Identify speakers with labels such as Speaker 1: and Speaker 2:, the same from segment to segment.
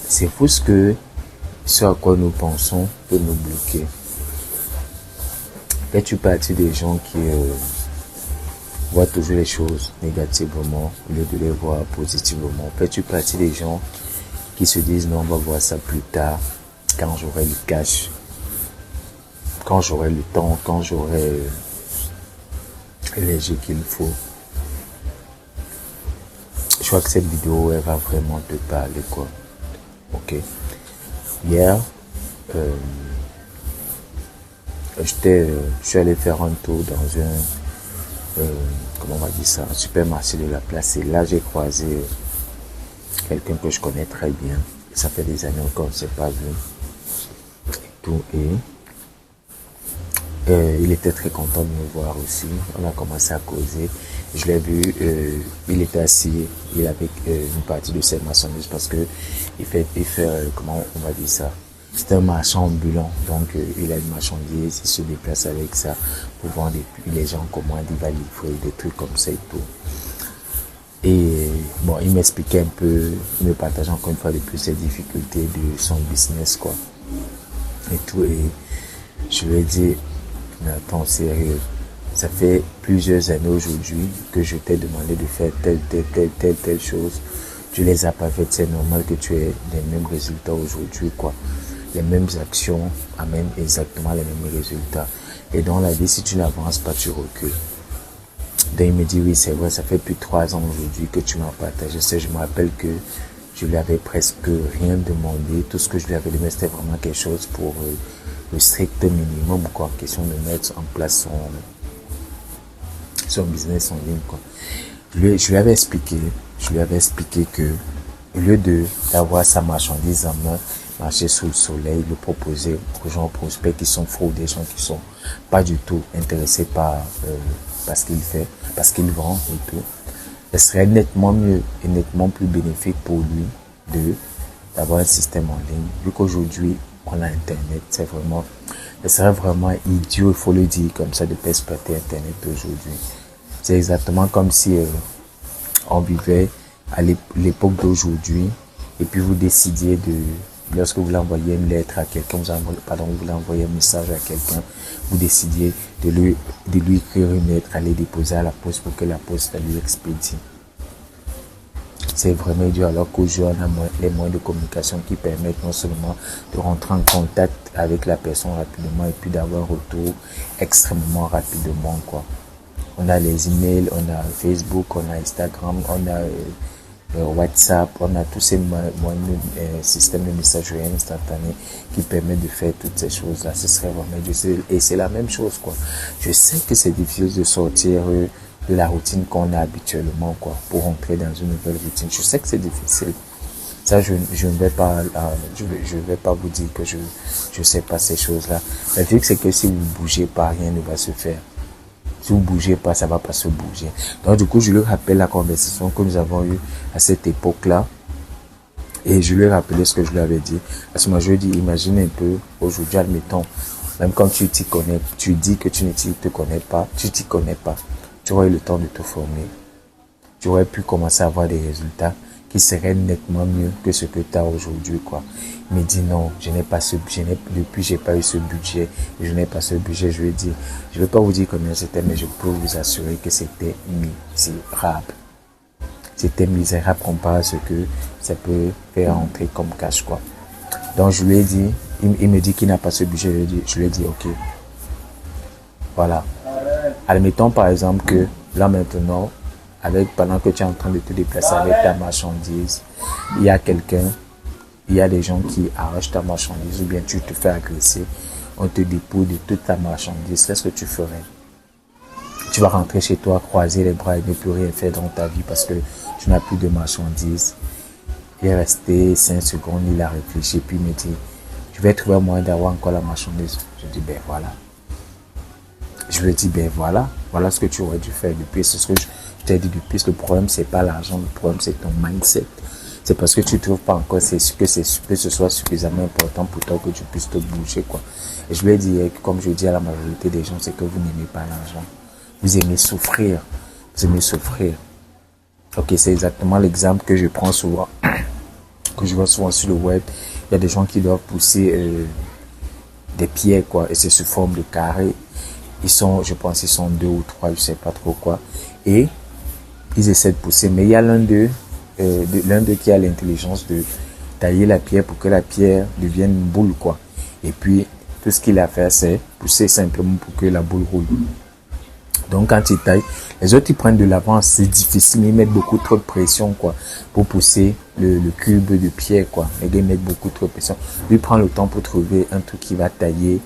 Speaker 1: C'est fou ce à quoi nous pensons peut nous bloquer. Fais-tu partie des gens qui voient toujours les choses négativement au lieu de les voir positivement? Fais-tu partie des gens qui se disent non, on va voir ça plus tard, quand j'aurai le cash, quand j'aurai le temps, quand j'aurai les jeux qu'il faut? Je crois que cette vidéo, elle va vraiment te parler, quoi. Ok. Hier, je suis allé faire un tour dans comment on va dire ça, un supermarché de la place. Et là, j'ai croisé quelqu'un que je connais très bien. Ça fait des années qu'on ne s'est pas vu. Et il était très content de me voir aussi. On a commencé à causer. Je l'ai vu, il était assis, il avait une partie de ses marchandises parce que il fait comment on va dire ça. C'est un marchand ambulant, donc il a une marchandise, il se déplace avec ça pour vendre et puis les gens commandent, il va livrer des trucs comme ça et tout. Et bon, il m'expliquait un peu, il me partageait encore une fois de plus ses difficultés de son business, quoi. Et tout, et je lui ai dit, mais attends, sérieux, ça fait plusieurs années aujourd'hui que je t'ai demandé de faire telle chose. Tu les as pas faites, c'est normal que tu aies les mêmes résultats aujourd'hui, quoi. Les mêmes actions amènent exactement les mêmes résultats. Et dans la vie, si tu n'avances pas, tu recules. Donc il me dit, oui, c'est vrai, ça fait plus de 3 ans aujourd'hui que tu m'as partagé. Je me rappelle que je lui avais presque rien demandé. Tout ce que je lui avais demandé, c'était vraiment quelque chose pour le strict minimum, quoi. Question de mettre en place son business en ligne, quoi. Je lui avais expliqué que au lieu d'avoir sa marchandise en main, marcher sous le soleil, le proposer aux gens prospects qui sont faux, des gens qui sont pas du tout intéressés par ce qu'il fait, parce qu'il vend et tout, ce serait nettement mieux et nettement plus bénéfique pour lui d'avoir un système en ligne. Vu qu'aujourd'hui on a Internet, ce serait vraiment idiot, il faut le dire comme ça, de pas exploiter Internet aujourd'hui. C'est exactement comme si on vivait à l'époque d'aujourd'hui et puis vous décidiez lorsque vous voulez envoyer une lettre à quelqu'un, vous voulez envoyer un message à quelqu'un, vous décidiez de lui écrire une lettre, aller déposer à la poste pour que la poste lui expédie. C'est vraiment dur, alors qu'aujourd'hui on a les moyens de communication qui permettent non seulement de rentrer en contact avec la personne rapidement et puis d'avoir un retour extrêmement rapidement, quoi. On a les emails, on a Facebook, on a Instagram, on a WhatsApp, on a tous ces systèmes de messagerie instantanée qui permettent de faire toutes ces choses-là. Ce serait vraiment difficile. Et c'est la même chose, quoi. Je sais que c'est difficile de sortir de la routine qu'on a habituellement, quoi, pour entrer dans une nouvelle routine. Je sais que c'est difficile. Ça, je ne vais pas, je vais pas vous dire que je sais pas ces choses-là. Le truc, c'est que si vous bougez pas, rien ne va se faire. Si vous bougez pas, ça va pas se bouger. Donc, du coup, je lui rappelle la conversation que nous avons eue à cette époque-là. Et je lui ai rappelé ce que je lui avais dit. Parce que moi, je lui ai dit, imagine un peu, aujourd'hui, admettons, même quand tu t'y connais, tu dis que tu ne te connais pas, tu t'y connais pas. Tu aurais eu le temps de te former. Tu aurais pu commencer à avoir des résultats qui seraient nettement mieux que ce que tu as aujourd'hui, quoi. Il me dit non, depuis j'ai pas eu ce budget, je n'ai pas ce budget. Je lui ai dit, je vais pas vous dire combien c'était, mais je peux vous assurer que c'était misérable. C'était misérable comparé à ce que ça peut faire entrer comme cash, quoi. Donc je lui ai dit, il me dit qu'il n'a pas ce budget, je lui ai dit ok. Voilà. Admettons par exemple que là maintenant, pendant que tu es en train de te déplacer avec ta marchandise, il y a des gens qui arrachent ta marchandise ou bien tu te fais agresser, on te dépouille de toute ta marchandise. Qu'est-ce que tu ferais? Tu vas rentrer chez toi, croiser les bras et ne plus rien faire dans ta vie parce que tu n'as plus de marchandise. Il est resté 5 secondes, il a réfléchi puis il me dit, je vais trouver un moyen d'avoir encore la marchandise. Je dis, ben voilà. Je lui ai dit, ben voilà ce que tu aurais dû faire depuis. C'est ce que je t'ai dit depuis. Le problème, c'est pas l'argent, le problème, c'est ton mindset. C'est parce que tu ne trouves pas encore que ce soit suffisamment important pour toi que tu puisses te bouger, quoi. Et je lui ai dit, comme je dis à la majorité des gens, c'est que vous n'aimez pas l'argent. Vous aimez souffrir. Vous aimez souffrir. Ok, c'est exactement l'exemple que je prends souvent. que je vois souvent sur le web. Il y a des gens qui doivent pousser des pierres, quoi, et c'est sous forme de carré. Ils sont, je pense, ils sont 2 ou 3, je sais pas trop quoi. Et ils essaient de pousser, mais il y a l'un d'eux qui a l'intelligence de tailler la pierre pour que la pierre devienne une boule, quoi. Et puis, tout ce qu'il a fait, c'est pousser simplement pour que la boule roule. Donc, quand il taille, les autres, ils prennent de l'avance. C'est difficile, mais ils mettent beaucoup trop de pression, quoi, pour pousser le cube de pierre, quoi. Les gars, ils mettent beaucoup trop de pression. Lui prend le temps pour trouver un truc qui va tailler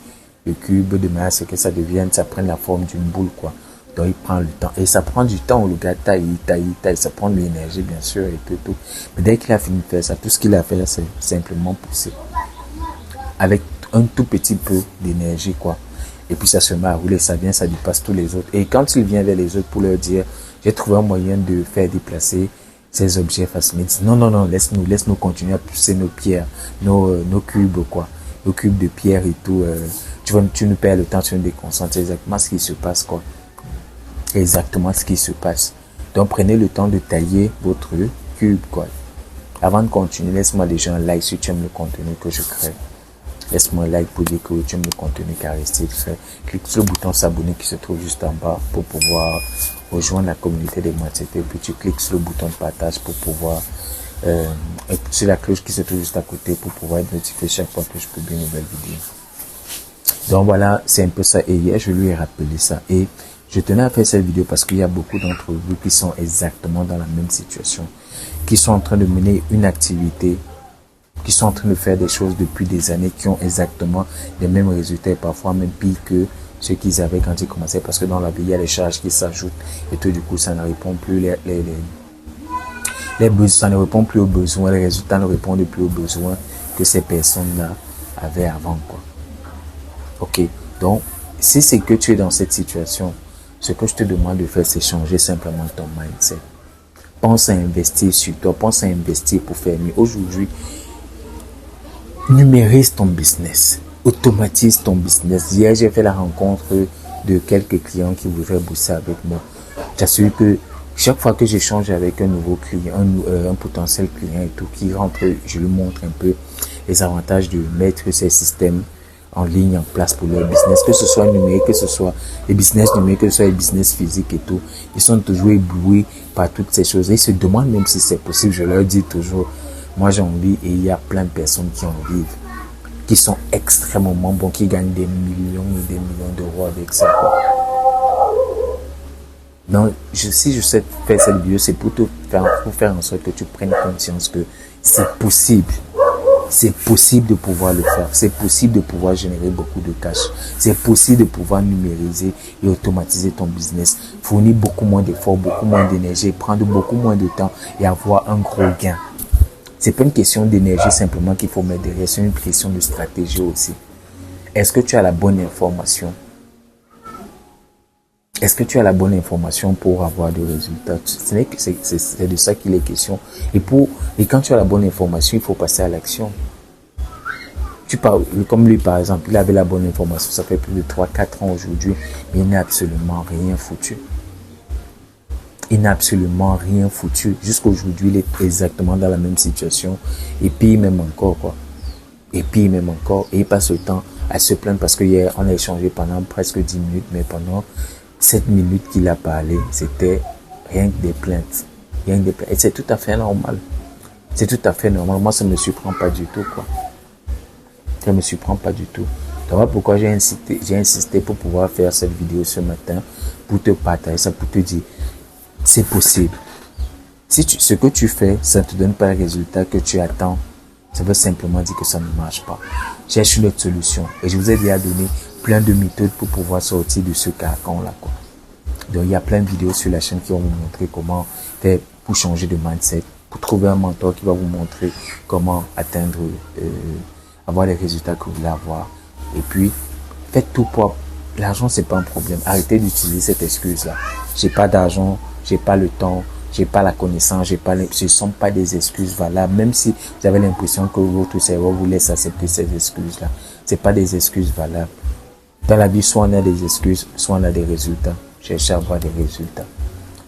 Speaker 1: le cube de manière à ce que ça devienne, ça prenne la forme d'une boule, quoi. Donc, il prend le temps. Et ça prend du temps. Le gars taille, il taille. Ça prend de l'énergie, bien sûr, et tout. Mais dès qu'il a fini de faire ça, tout ce qu'il a fait, c'est simplement pousser. Avec un tout petit peu d'énergie, quoi. Et puis ça se met à rouler, ça vient, ça dépasse tous les autres. Et quand il vient vers les autres pour leur dire, j'ai trouvé un moyen de faire déplacer ces objets facilement, il dit, non, laisse-nous continuer à pousser nos pierres, nos cubes, quoi. Nos cubes de pierre et tout. Tu nous perds le temps, tu nous déconcentres. C'est exactement ce qui se passe, quoi. Exactement ce qui se passe. Donc prenez le temps de tailler votre cube, quoi. Avant de continuer, laisse-moi déjà un like si tu aimes le contenu que je crée. Laisse-moi un like pour dire que tu aimes le contenu Carestic. Clique sur le bouton s'abonner qui se trouve juste en bas pour pouvoir rejoindre la communauté des mindsetters. Puis tu cliques sur le bouton de partage pour pouvoir et sur la cloche qui se trouve juste à côté pour pouvoir être notifié chaque fois que je publie une nouvelle vidéo. Donc voilà, c'est un peu ça. Et hier, je lui ai rappelé ça. Et je tenais à faire cette vidéo parce qu'il y a beaucoup d'entre vous qui sont exactement dans la même situation, qui sont en train de mener une activité, qui sont en train de faire des choses depuis des années, qui ont exactement les mêmes résultats et parfois même pire que ce qu'ils avaient quand ils commençaient, parce que dans la vie, il y a les charges qui s'ajoutent et tout, du coup, ça ne répond plus les besoins, ça ne répond plus aux besoins, les résultats ne répondent plus aux besoins que ces personnes-là avaient avant, quoi. Ok, donc, si c'est que tu es dans cette situation, ce que je te demande de faire, c'est changer simplement ton mindset. Pense à investir sur toi, pense à investir pour faire mieux. Aujourd'hui, numérise ton business, automatise ton business. Hier, j'ai fait la rencontre de quelques clients qui voudraient bosser avec moi. J'assure que chaque fois que j'échange avec un nouveau client, un potentiel client et tout, qui rentre, je lui montre un peu les avantages de mettre ces systèmes en ligne en place pour leur business, que ce soit numérique, que ce soit les business numériques, que ce soit les business physiques et tout. Ils sont toujours éblouis par toutes ces choses. Ils se demandent même si c'est possible. Je leur dis toujours, moi j'ai envie, et il y a plein de personnes qui en vivent, qui sont extrêmement bons, qui gagnent des millions et des millions d'euros avec ça, quoi. Donc, si je sais faire cette vidéo, c'est pour faire en sorte que tu prennes conscience que c'est possible. C'est possible de pouvoir le faire. C'est possible de pouvoir générer beaucoup de cash. C'est possible de pouvoir numériser et automatiser ton business. Fournir beaucoup moins d'efforts, beaucoup moins d'énergie, prendre beaucoup moins de temps et avoir un gros gain. C'est pas une question d'énergie simplement qu'il faut mettre derrière. C'est une question de stratégie aussi. Est-ce que tu as la bonne information? Est-ce que tu as la bonne information pour avoir des résultats? C'est de ça qu'il est question. Et quand tu as la bonne information, il faut passer à l'action. Comme lui, par exemple, il avait la bonne information, ça fait plus de 3-4 ans aujourd'hui, mais il n'a absolument rien foutu. Il n'a absolument rien foutu. Jusqu'aujourd'hui, il est exactement dans la même situation. Et puis, même encore, quoi. Et puis, même encore. Et il passe le temps à se plaindre parce qu'hier, on a échangé pendant presque 10 minutes, mais pendant 7 minutes qu'il a parlé, c'était rien que des plaintes. Rien que des plaintes. Et c'est tout à fait normal. C'est tout à fait normal. Moi, ça ne me surprend pas du tout, quoi. Ça ne me surprend pas du tout. Donc voilà pourquoi j'ai insisté pour pouvoir faire cette vidéo ce matin, pour te partager ça, pour te dire, c'est possible. Si ce que tu fais, ça ne te donne pas le résultat que tu attends, ça veut simplement dire que ça ne marche pas. Cherche une autre solution. Et je vous ai déjà donné plein de méthodes pour pouvoir sortir de ce carcan-là, quoi. Donc, il y a plein de vidéos sur la chaîne qui vont vous montrer comment faire pour changer de mindset, pour trouver un mentor qui va vous montrer comment atteindre, avoir les résultats que vous voulez avoir. Et puis, faites tout pour... L'argent, c'est pas un problème. Arrêtez d'utiliser cette excuse-là. J'ai pas d'argent, j'ai pas le temps, j'ai pas la connaissance, ce ne sont pas des excuses valables. Même si vous avez l'impression que votre cerveau vous laisse accepter ces excuses-là, c'est pas des excuses valables. Dans la vie, soit on a des excuses, soit on a des résultats. Cherchez à avoir des résultats.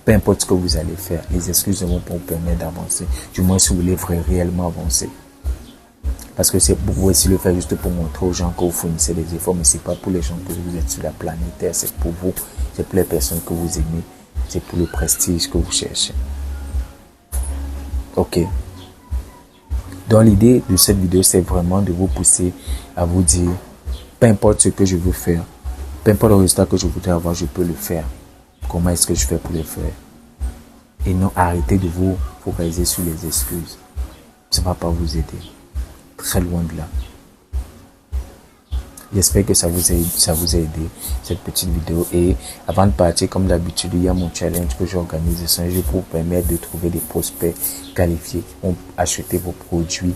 Speaker 1: peu importe ce que vous allez faire, les excuses ne vont pas vous permettre d'avancer. Du moins, si vous voulez réellement avancer. Parce que c'est pour vous aussi le faire juste pour montrer aux gens que vous fournissez des efforts, mais c'est pas pour les gens que vous êtes sur la planète Terre, c'est pour vous, c'est pour les personnes que vous aimez, c'est pour le prestige que vous cherchez. Ok. Donc l'idée de cette vidéo, c'est vraiment de vous pousser à vous dire, peu importe ce que je veux faire, peu importe le résultat que je voudrais avoir, je peux le faire. Comment est-ce que je fais pour le faire? Et non, arrêtez de vous focaliser sur les excuses. Ça ne va pas vous aider. Très loin de là. J'espère que ça vous a aidé, cette petite vidéo. Et avant de partir, comme d'habitude, il y a mon challenge que j'organise. C'est un jeu pour vous permettre de trouver des prospects qualifiés qui vont acheter vos produits,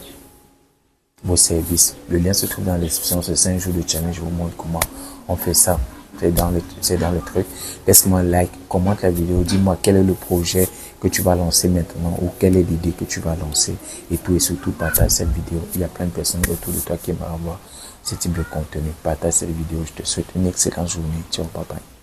Speaker 1: vos services. Le lien se trouve dans la description. C'est un jeu de challenge. Je vous montre comment on fait ça. C'est dans le truc. Laisse-moi un like, commente la vidéo, dis-moi quel est le projet que tu vas lancer maintenant ou quelle est l'idée que tu vas lancer et tout, et surtout partage cette vidéo. Il y a plein de personnes autour de toi qui aimeraient avoir ce type de contenu. Partage cette vidéo. Je te souhaite une excellente journée. Ciao, bye bye.